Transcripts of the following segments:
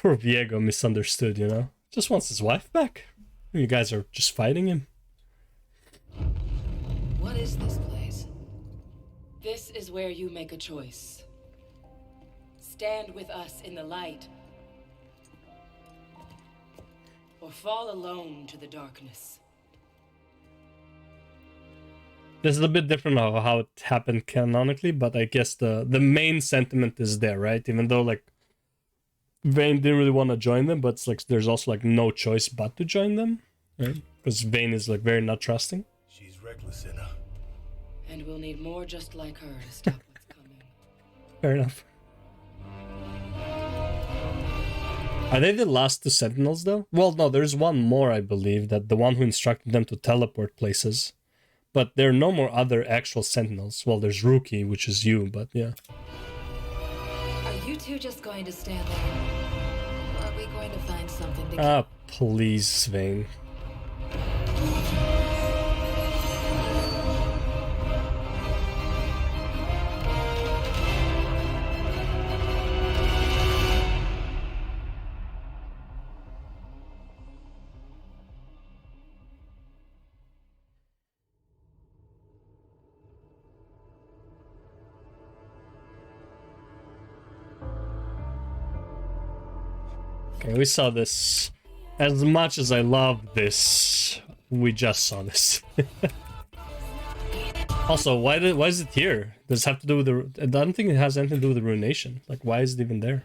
Poor Viego misunderstood, you know? Just wants his wife back. You guys are just fighting him. What is this place? This is where you make a choice. Stand with us in the light, or fall alone to the darkness. This is a bit different of how it happened canonically, but I guess the main sentiment is there, right? Even though, like, Vayne didn't really want to join them, but it's like there's also, like, no choice but to join them, right? Because Vayne is, like, very not trusting. She's reckless, Inna. And we'll need more just like her to stop what's coming. Fair enough. Are they the last two Sentinels, though? Well, no, there's one more, I believe, that the one who instructed them to teleport places. But there are no more other actual Sentinels. Well, there's Rookie, which is you, but yeah. Are you two just going to stand there? Or are we going to find something to Ah, please, Vayne. Okay, we saw this. As much as I love this, we just saw this. Also, why is it here? Does it have to do with the... I don't think it has anything to do with the Ruination. Like, why is it even there?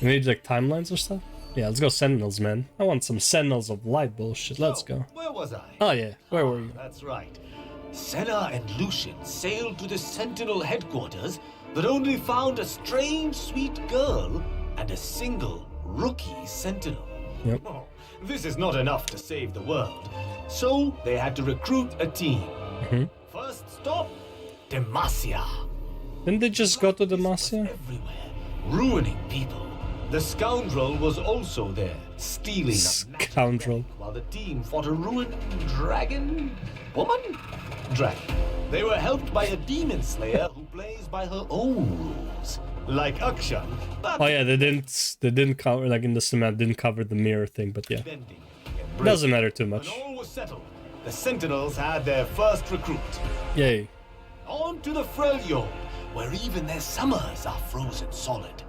Maybe like timelines or stuff? Yeah, let's go Sentinels, man. I want some Sentinels of Light bullshit. Let's go. Where was I? Oh yeah, where were you? That's right. Senna and Lucian sailed to the Sentinel headquarters, but only found a strange, sweet girl and a single rookie Sentinel. Yep. Oh, this is not enough to save the world. So they had to recruit a team. First stop, Demacia. Didn't they just go to Demacia? Everywhere, ruining people. The scoundrel was also there, stealing a magic Scoundrel. relic while the team fought a ruined dragon? Woman? Dragon. They were helped by a demon slayer who plays by her own rules. Like Akshan. But Oh yeah, they didn't cover, like in the cement, didn't cover the mirror thing, but yeah. bending. Doesn't matter too much. When all was settled, the Sentinels had their first recruit. Yay. On to the Freljord, where even their summers are frozen solid.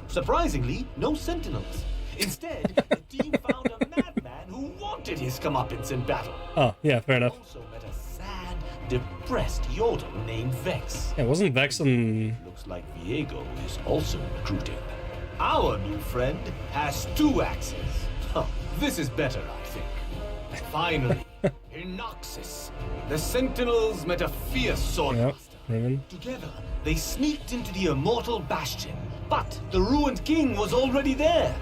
Surprisingly, no Sentinels. Instead, the team found a madman who wanted his comeuppance in battle. Oh, yeah, fair enough. Also met a sad, depressed Yodel named Vex. Yeah, wasn't Vex on... Looks like Viego is also recruiting. Our new friend has 2 axes. Huh, this is better, I think. Finally, in Noxus, the Sentinels met a fierce swordmaster. Yep, Riven. Together, they sneaked into the immortal bastion, but the ruined king was already there.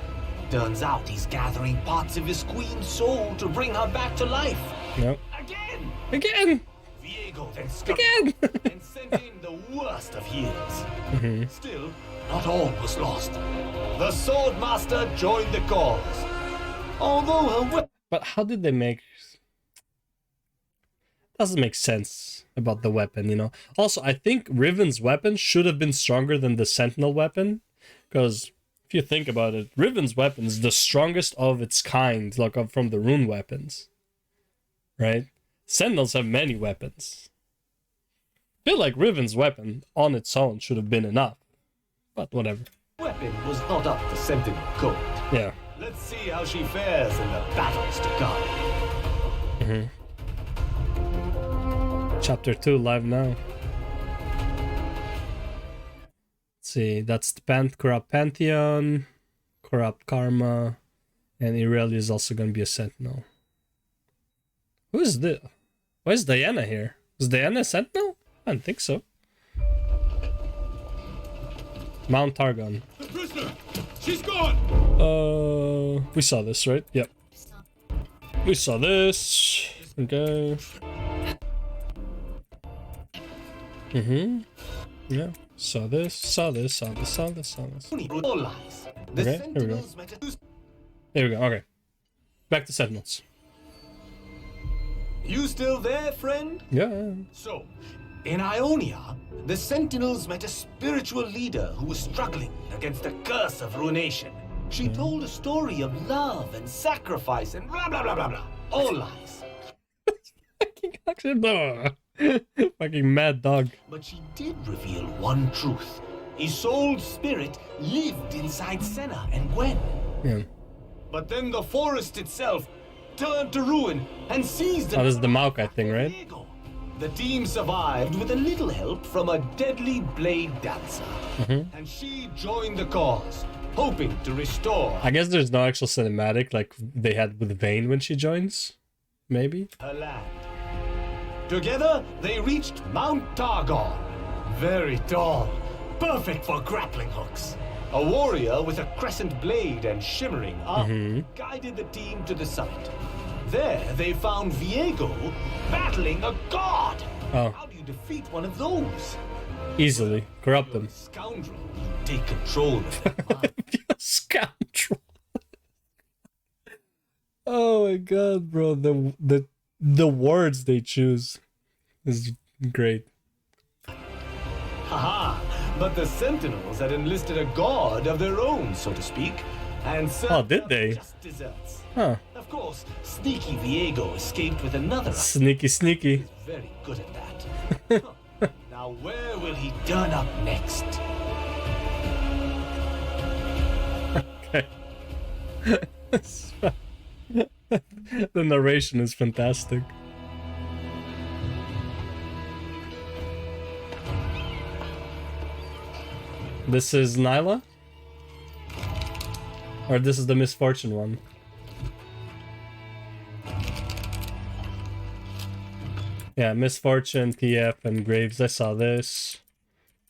Turns out he's gathering parts of his queen's soul to bring her back to life. Yep. Again! Again! Viego then struck Again! and sent in the worst of healers. Still, not all was lost. The Swordmaster joined the cause. Although her weapon... But how did they make... Doesn't make sense about the weapon, you know? Also, I think Riven's weapon should have been stronger than the Sentinel weapon. Because if you think about it, Riven's weapon is the strongest of its kind, like from the rune weapons. Right? Sentinels have many weapons. I feel like Riven's weapon on its own should have been enough. But whatever. weapon was not up to Sentinel code. Yeah. Let's see how she fares in the battles to come. Chapter 2 live now. Let's see, that's the Corrupt Pantheon, Corrupt Karma, and Irelia is also going to be a Sentinel. Who is this? Why is Diana here? Is Diana a Sentinel? I don't think so. Mount Targon. The prisoner! She's gone! We saw this, right? Yep. We saw this. Okay. Yeah. Saw this, saw this, saw this, saw this, saw this. The Okay, here we go. Sentinels met a... There we go, okay. Back to Sentinels. You still there, friend? Yeah. So, in Ionia, the Sentinels met a spiritual leader who was struggling against the curse of Ruination. She told a story of love and sacrifice and blah blah blah blah blah. All lies. Fucking mad dog. But she did reveal one truth. Isolde's spirit lived inside Senna and Gwen. Yeah. But then the forest itself turned to ruin and seized Oh, this is the Maokai thing, right? Viego. The team survived with a little help from a deadly blade dancer. And she joined the cause, hoping to restore I guess there's no actual cinematic like they had with Vayne when she joins. Maybe? her land. Together, they reached Mount Targon. Very tall, perfect for grappling hooks. A warrior with a crescent blade and shimmering armor guided the team to the summit. There, they found Viego battling a god. Oh. How do you defeat one of those? Easily. Corrupt them. Scoundrel, take control of their mind. Scoundrel. Oh my god, bro. The words they choose is great. Haha, but the Sentinels had enlisted a god of their own, so to speak, and served did up they? just desserts. Huh. Of course, sneaky Viego escaped with another. Sneaky, sneaky. He's very good at that. Huh. Now, where will he turn up next? Okay. The narration is fantastic. This is Nyla? Or this is the Misfortune one? Yeah, Misfortune, TF, and Graves. I saw this.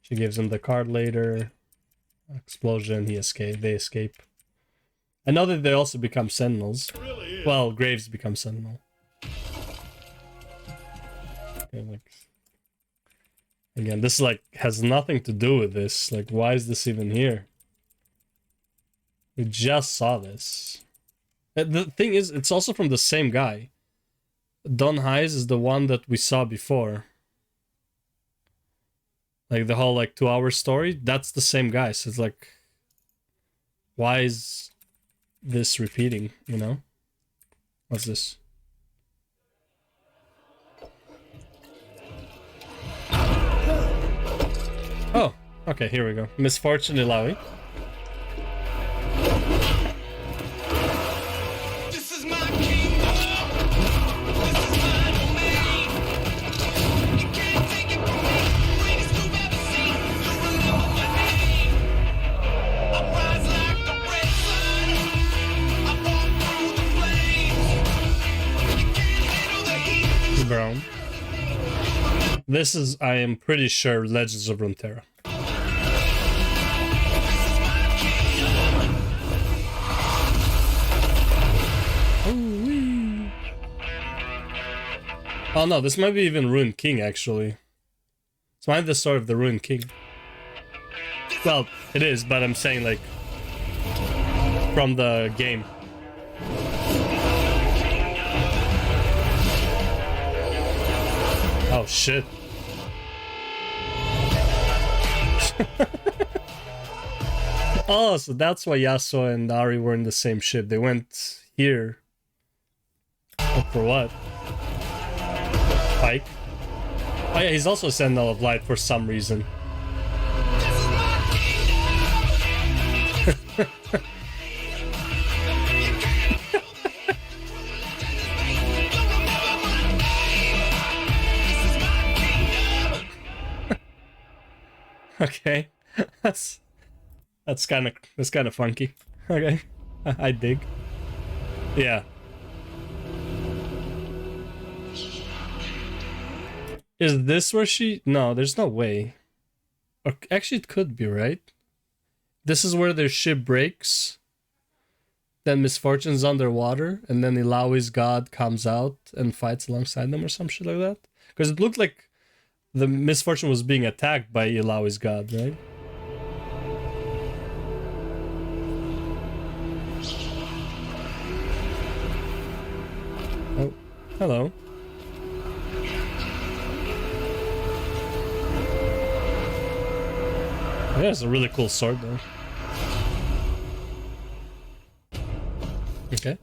She gives him the card later. Explosion, he escaped. They escape. I know that they also become Sentinels. Well, Graves becomes Sentinel. Okay, like... Again, this like has nothing to do with this. Like, why is this even here? We just saw this. The thing is, it's also from the same guy. Don Heiss is the one that we saw before. Like the whole like 2-hour story, that's the same guy. So it's like, why is this repeating, you know? What's this? Oh, okay, here we go. Misfortune Ilawi. This is my kingdom. This is my domain. You can't take it from me. Greatest you've ever seen. You remember my name. I rise like the red sun. I walk through the flames. You can't handle the heat. Brown. This is, I am pretty sure, Legends of Runeterra. Oh no, this might be even Ruined King, actually. It's might be the story of the Ruined King. Well, it is, but I'm saying, like, from the game. Oh shit. Oh, so that's why Yasuo and Ari were in the same ship. They went here. But for what? Pike? Oh yeah, he's also a Sentinel of Light for some reason. Okay, that's kind of funky. Okay, I dig. Yeah. Is this where she? No, there's no way. Actually, it could be, right? This is where their ship breaks. Then Misfortune's underwater, and then Ilawi's god comes out and fights alongside them or some shit like that. Because it looked like the Misfortune was being attacked by Ilawi's god, right? Oh, hello. Yeah, it's a really cool sword though. Okay.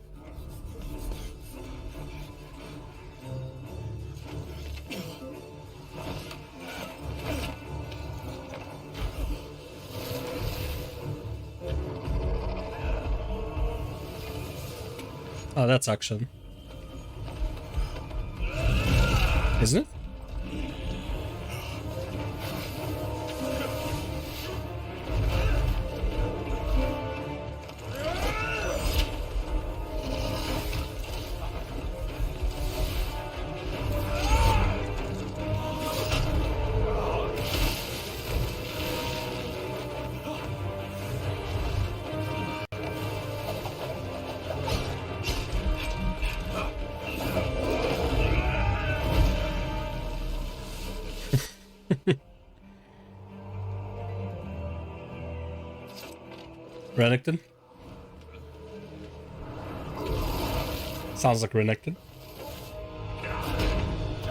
Oh, that's action. Isn't it? Renekton? Sounds like Renekton.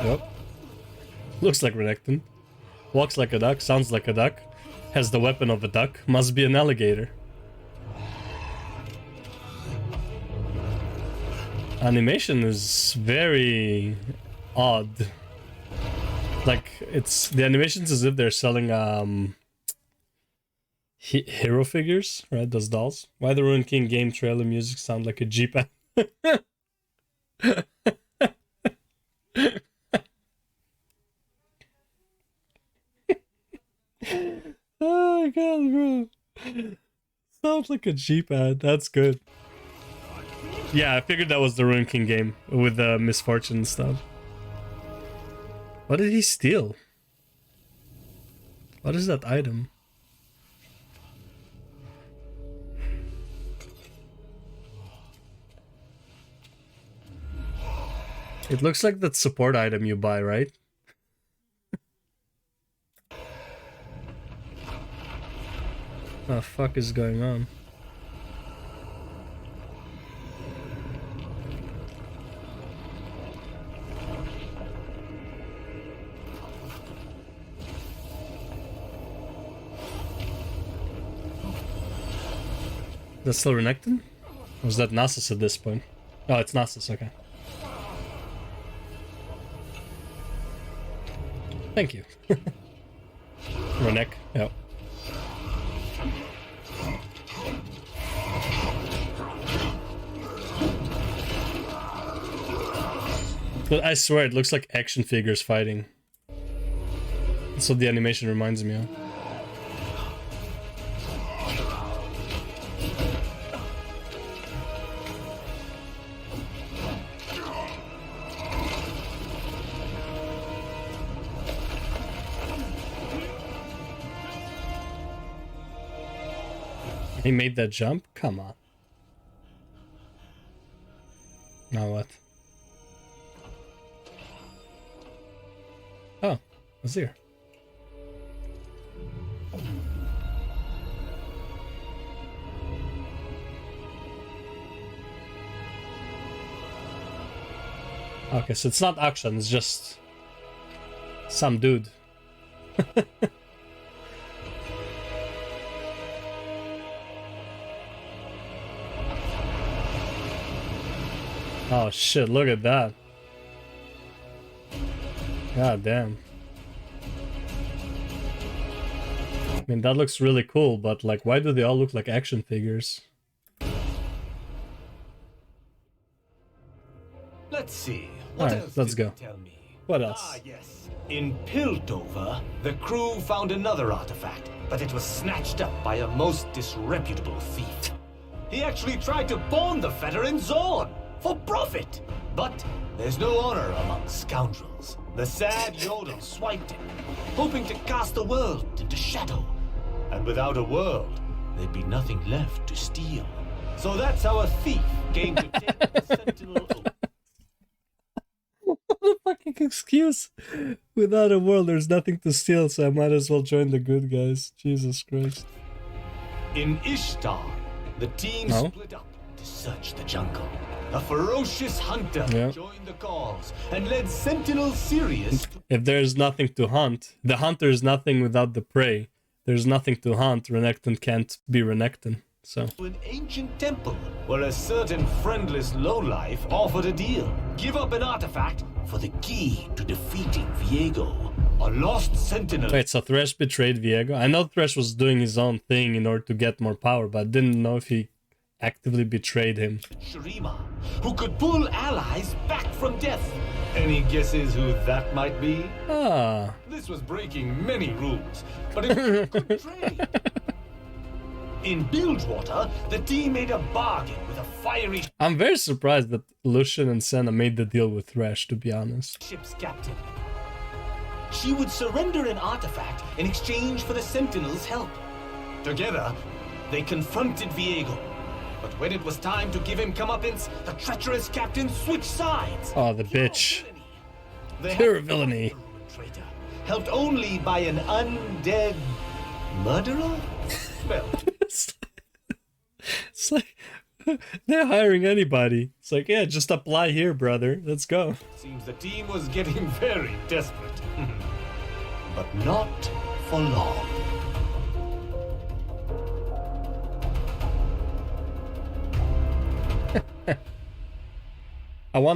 Yep. Looks like Renekton. Walks like a duck, sounds like a duck. Has the weapon of a duck. Must be an alligator. Animation is very odd. Like, it's the animations as if they're selling hero figures, right? Those dolls. Why the Ruined King game trailer music sound like a Jeep? Oh my god, bro. Sounds like a Jeep ad. That's good. Yeah, I figured that was the Ruined King game with the misfortune and stuff. What did he steal? What is that item? It looks like that support item you buy, right? What the fuck is going on? That's still Renekton? Or was that Nasus at this point? Oh, it's Nasus, okay. Thank you. Renek, yep. But I swear it looks like action figures fighting. That's what the animation reminds me of. He made that jump? Come on. Now what? Oh, Azir. Okay, so it's not action, it's just some dude. Oh shit, look at that. God damn. I mean, that looks really cool, but like, why do they all look like action figures? Let's see. What Alright, else let's did go. you tell me? What else? Ah, yes. In Piltover, the crew found another artifact, but it was snatched up by a most disreputable thief. He actually tried to pawn the fetter in Zorn for profit. But there's no honor among scoundrels. The sad Yodel swiped it, hoping to cast the world into shadow. And without a world, there'd be nothing left to steal. So that's how a thief came to take the Sentinel oath. What a fucking excuse! Without a world, there's nothing to steal, so I might as well join the good guys. Jesus Christ. In Ishtar, the team split up to search the jungle. A ferocious hunter joined the cause and led Sentinel Sirius to... If there's nothing to hunt, the hunter is nothing without the prey. There's nothing to hunt, Renekton can't be Renekton. So To an ancient temple where a certain friendless lowlife offered a deal. Give up an artifact for the key to defeating Viego, a lost sentinel. wait, so Thresh betrayed Viego? I know Thresh was doing his own thing in order to get more power, but I didn't know if he actively betrayed him. Shurima, who could pull allies back from death. Any guesses who that might be? Ah. This was breaking many rules, but it was a good trade. In Bilgewater, the team made a bargain with a fiery I'm very surprised that Lucian and Senna made the deal with Thresh, to be honest. ship's captain. She would surrender an artifact in exchange for the Sentinel's help. Together, they confronted Viego. But when it was time to give him comeuppance, the treacherous captain switched sides. Oh, the bitch. They Pure had villainy. fought the traitor, helped only by an undead murderer? Well, It's like they're hiring anybody. It's like, yeah, just apply here, brother. Let's go. seems the team was getting very desperate. But not for long.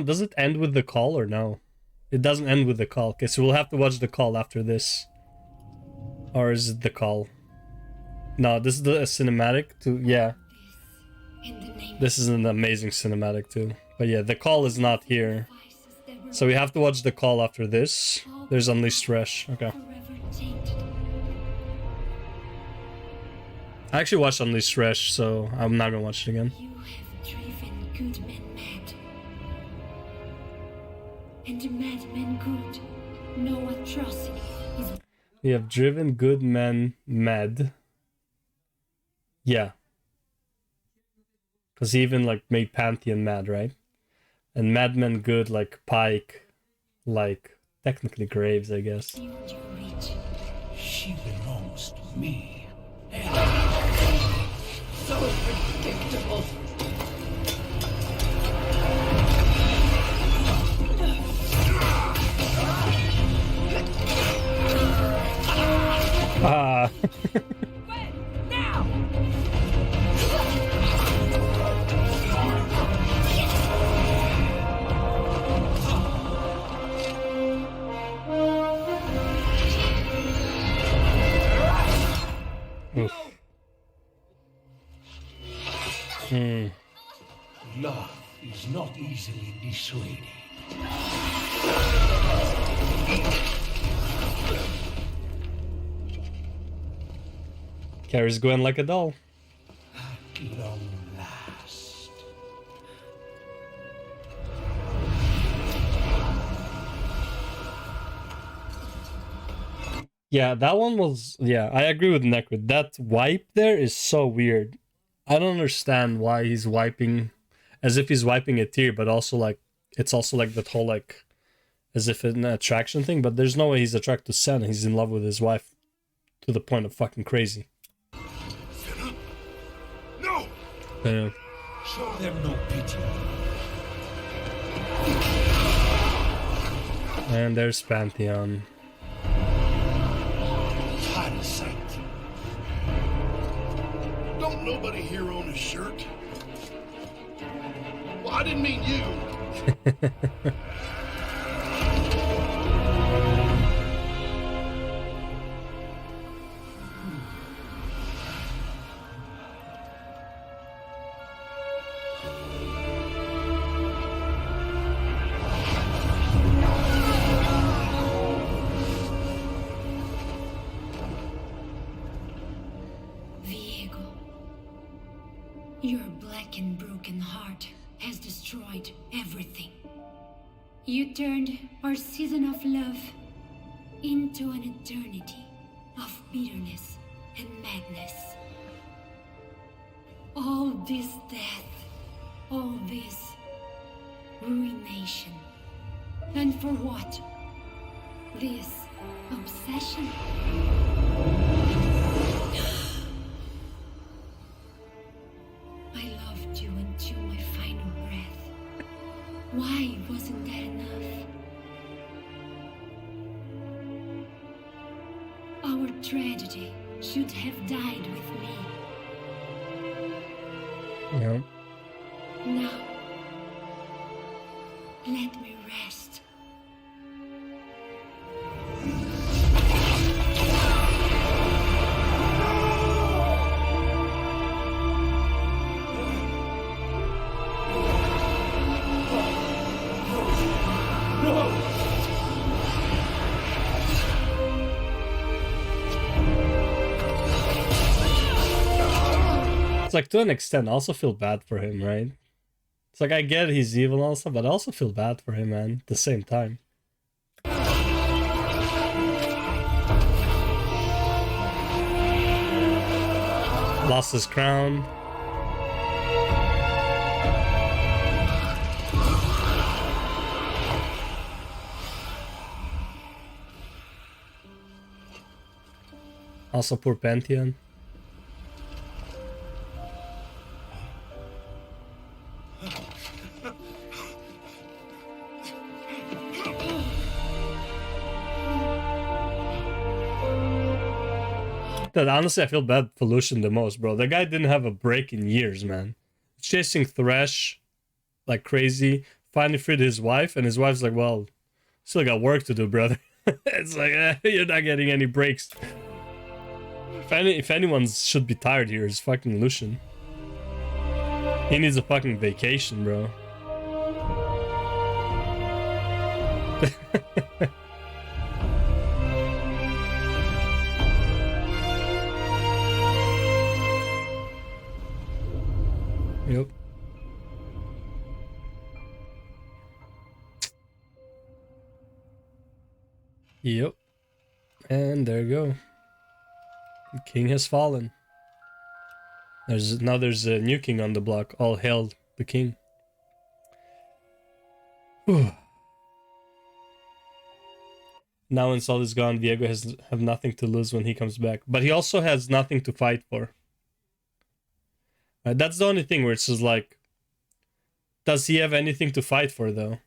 Does it end with the call or no? It doesn't end with the call. Okay, so we'll have to watch the call after this. Or is it the call? No, this is the cinematic too. Yeah, In the name this is an amazing cinematic too. But yeah, the call is not here. of vices that were So we have to watch the call after this. There's Unleashed Thresh. Okay. forever tainted. I actually watched Unleashed Thresh, so I'm not gonna watch it again. You have driven good men mad. And the madmen good. No atrocity is We have driven good men mad. Yeah. Because he even like made Pantheon mad, right? And madmen good like Pike, like technically Graves, I guess. beyond your reach. She belongs to me. So predictable. Ah. Now! Oof. Love is not easily dissuaded. Carries Gwen like a doll. At long last. Yeah, that one was. Yeah, I agree with Necrid. That wipe there is so weird. I don't understand why he's wiping, as if he's wiping a tear, but also like it's also like that whole like, as if it's an attraction thing. But there's no way he's attracted to Senna. He's in love with his wife, to the point of fucking crazy. No! Yeah. Show them no pity. And there's Pantheon. Parasite. Don't nobody here own a shirt? Well, I didn't mean you. Viego, your black and broken heart has destroyed everything. You turned our season of love into an eternity of bitterness and madness. All this death, all this ruination. And for what? This obsession? I loved you until my final breath. Why wasn't that enough? Our tragedy should have died with me. Yeah. Now, let me rest. It's like, to an extent, I also feel bad for him, right? It's like, I get he's evil also, but I also feel bad for him, man, at the same time. Lost his crown. Also, poor Pantheon. That honestly, I feel bad for Lucian the most, bro. The guy didn't have a break in years, man. Chasing Thresh like crazy. Finally freed his wife, and his wife's like, "Well, still got work to do, brother." It's like, you're not getting any breaks. If anyone should be tired here, it's fucking Lucian. He needs a fucking vacation, bro. Yep. Yep. And there you go. The king has fallen. There's a new king on the block. All hail the king. Whew. Now when Sol is gone, Viego have nothing to lose when he comes back. But he also has nothing to fight for. That's the only thing where it's just like, does he have anything to fight for though?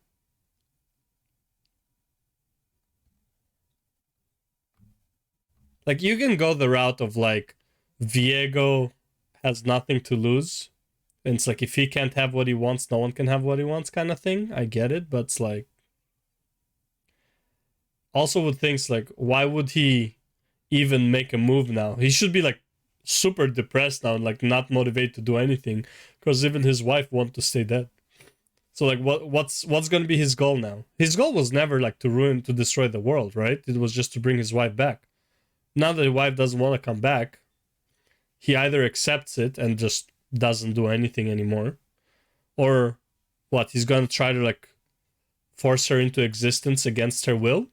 Like, you can go the route of like, Viego has nothing to lose. And it's like, if he can't have what he wants, no one can have what he wants kind of thing. I get it, but it's like, also with things like, why would he even make a move now? He should be like super depressed now and like not motivated to do anything, because even his wife wants to stay dead. So like, what's gonna be his goal now? His goal was never like to destroy the world, right? It was just to bring his wife back. Now that his wife doesn't want to come back, he either accepts it and just doesn't do anything anymore, or what? He's gonna try to like force her into existence against her will.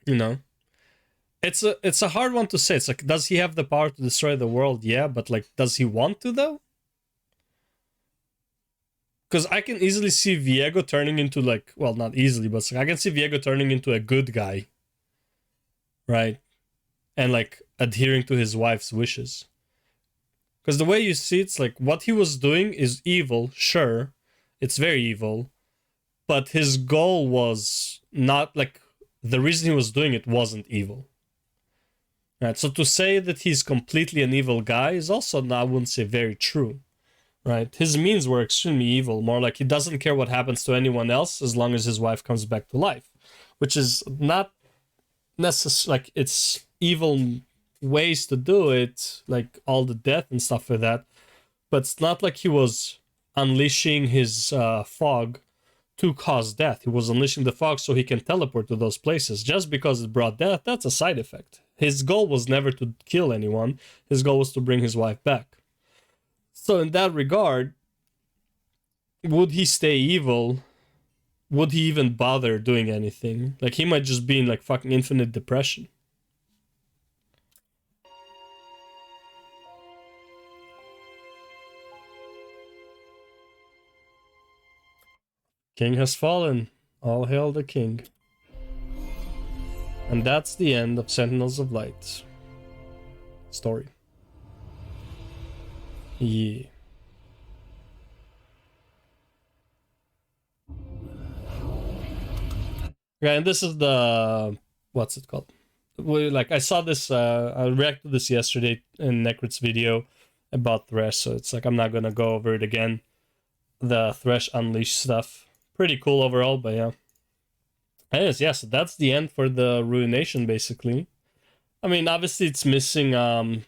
You know, it's a hard one to say. It's like, does he have the power to destroy the world? Yeah, but like, does he want to though? Because I can easily see Viego turning into like, well, not easily, but I can see Viego turning into a good guy, right? And like adhering to his wife's wishes. Because the way you see it's like, what he was doing is evil, sure, it's very evil, but his goal was not like, the reason he was doing it wasn't evil. Right, so to say that he's completely an evil guy is also, I wouldn't say very true. Right, his means were extremely evil. More like, he doesn't care what happens to anyone else as long as his wife comes back to life, which is not necessarily like, it's evil ways to do it, like all the death and stuff like that. But it's not like he was unleashing his fog to cause death. He was unleashing the fog so he can teleport to those places. Just because it brought death, that's a side effect. His goal was never to kill anyone. His goal was to bring his wife back. So in that regard, would he stay evil? Would he even bother doing anything? Like, he might just be in like fucking infinite depression. King has fallen. All hail the king. And that's the end of Sentinels of Light story. Yeah. Yeah, and this is the, what's it called? Like, I saw this, I reacted to this yesterday in Necrit's video, about Thresh, so it's like I'm not gonna go over it again. The Thresh Unleashed stuff. Pretty cool overall, but yeah. Anyways, yeah, so that's the end for the Ruination, basically. I mean, obviously it's missing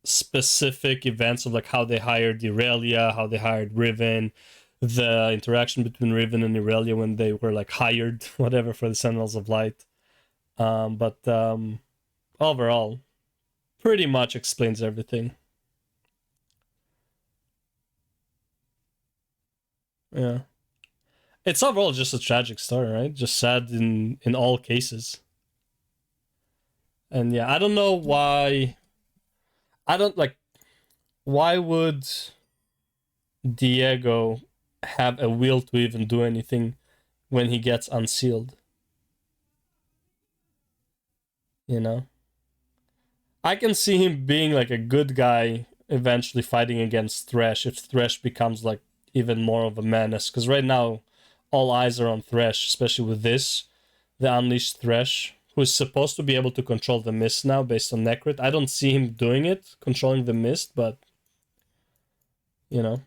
specific events of like how they hired Irelia, how they hired Riven, the interaction between Riven and Irelia when they were like hired, whatever, for the Sentinels of Light. But overall, pretty much explains everything. Yeah. It's overall just a tragic story, right? Just sad in all cases. And yeah, I don't know why. I don't like. Why would Viego have a will to even do anything when he gets unsealed? You know? I can see him being like a good guy eventually fighting against Thresh if Thresh becomes like even more of a menace. Because right now, all eyes are on Thresh, especially with this, the Unleashed Thresh, who's supposed to be able to control the mist now based on Necrit. I don't see him doing it, controlling the mist, but you know.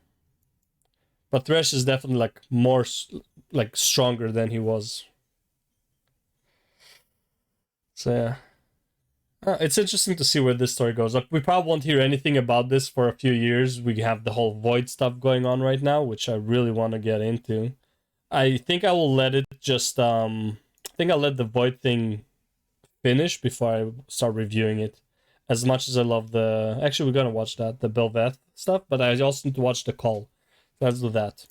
But Thresh is definitely like more like stronger than he was. So yeah. It's interesting to see where this story goes. Like, we probably won't hear anything about this for a few years. We have the whole Void stuff going on right now, which I really want to get into. I think I will let it just I think I'll let the Void thing finish before I start reviewing it. As much as I love the... Actually, we're gonna watch that, the Belveth stuff, but I also need to watch the Call. Let's do that.